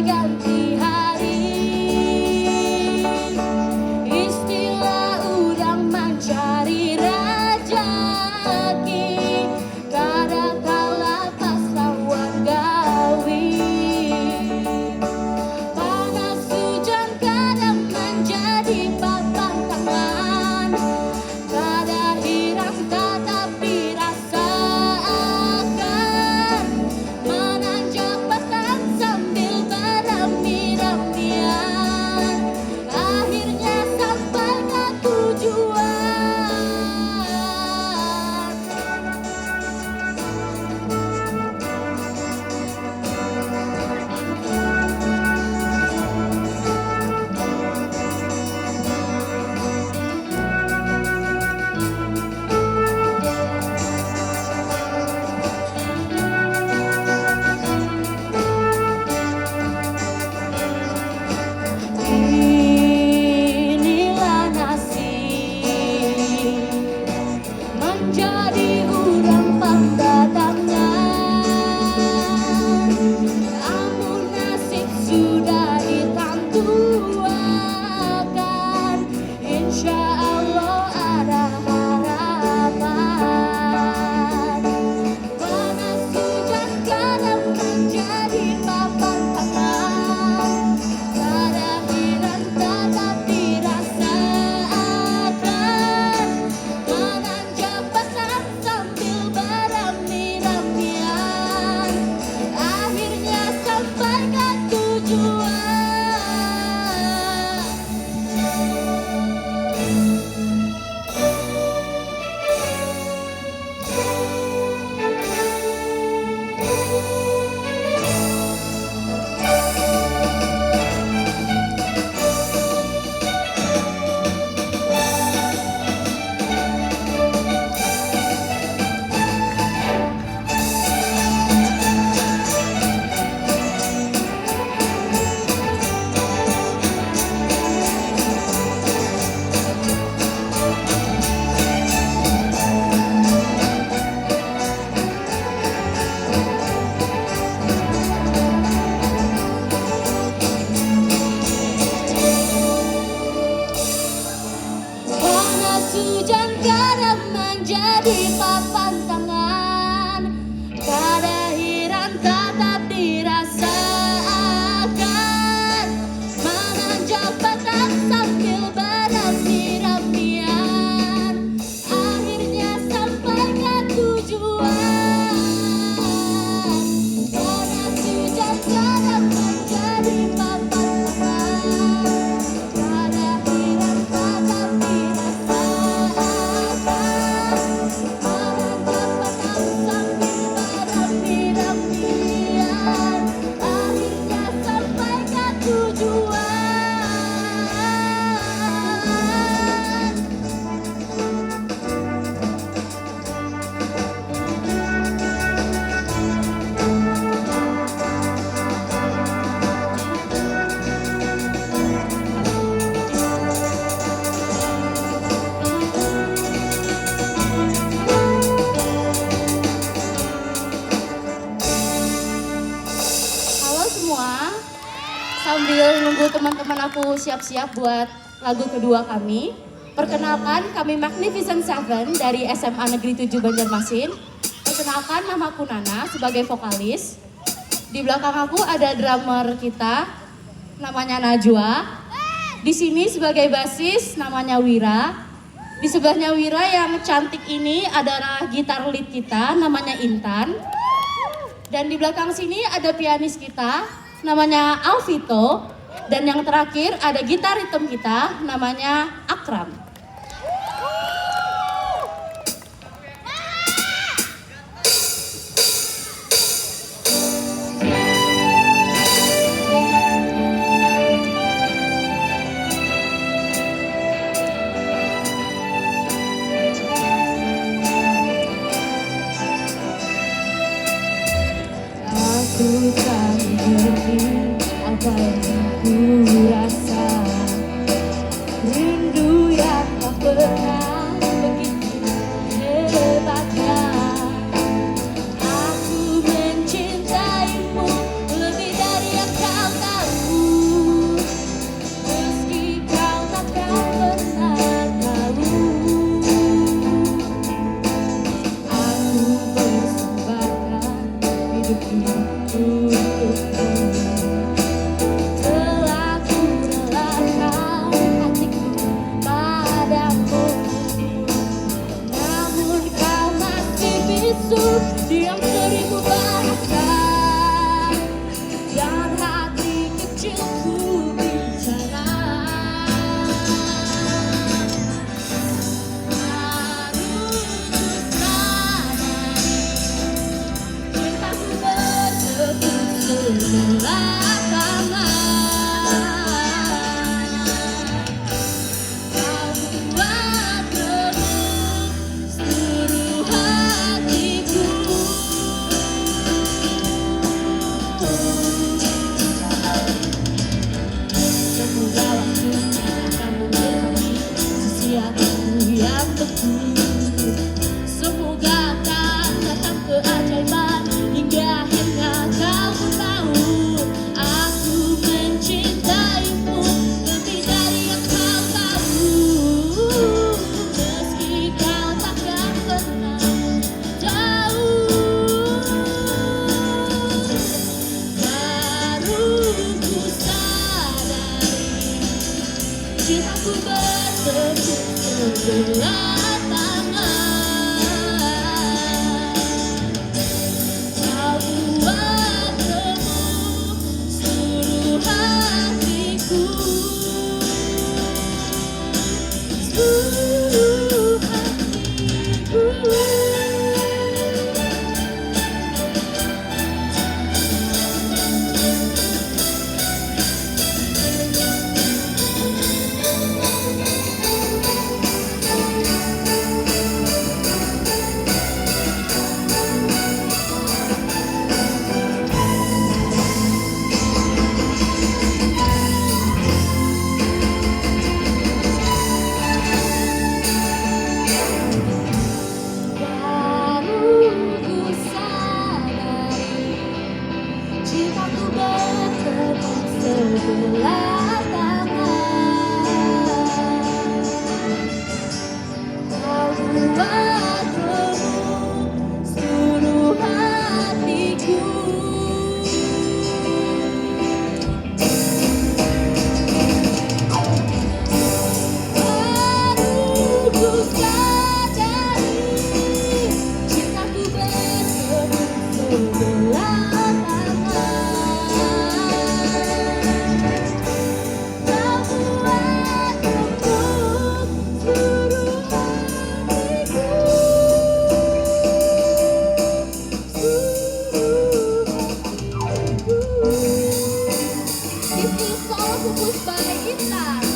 ganti hari. Istilah udang mencari rejeki, kadangkala pas lawan gawi. Panas hujan kadang menjadi papan tangan, kada hirang tetapi rasakan, menanjak batang sambil berami-ramian, akhirnya sampai ke tujuan. Inilah nasib menjadi urang pangdatangan, namun nasib sudah ditentukan, insya Allah ada harapan. Panas hujan kadang menjadi papan tangan, kada hirang tetapi rasakan, menanjak batang sambil berami-ramian, akhirnya sampai ke tujuan. Panas hujan kadang menjadi papan tangan, kada hirang tetap dirasakan, menanjak batang sambil berami-ramian, akhirnya sampai ke tujuan. Panas hujan kadang menjadi papan tangan, kada hirang tetap dirasakan, menanjak batang sambil berami-ramian, akhirnya sampai ke tujuan. Halo semua, sambil nunggu teman-teman aku siap-siap buat lagu kedua kami, perkenalkan kami Magnificent Seven dari SMA Negeri 7 Banjarmasin. Perkenalkan, nama aku Nana sebagai vokalis. Di belakang aku ada drummer kita, namanya Najwa. Di sini sebagai basis namanya Wira. Di sebelahnya Wira yang cantik ini adalah gitar lead kita, namanya Intan. Dan di belakang sini ada pianis kita, namanya Alvito. Dan yang terakhir ada gitar rhythm kita, namanya Akram. Aku tak mengerti apa yang ku rasa, rindu yang tak pernah begitu hebatnya. Aku mencintaimu lebih dari yang kau tahu. sebelah tangan. Kau buat remuk seluruh hatiku, seluruh hatiku. Cintaku bertepuk sebelah tangan. Kau buat remuk seluruh hatiku. Baru ku sadari cintaku bertepuk sebelah This is all Pupus by Gita.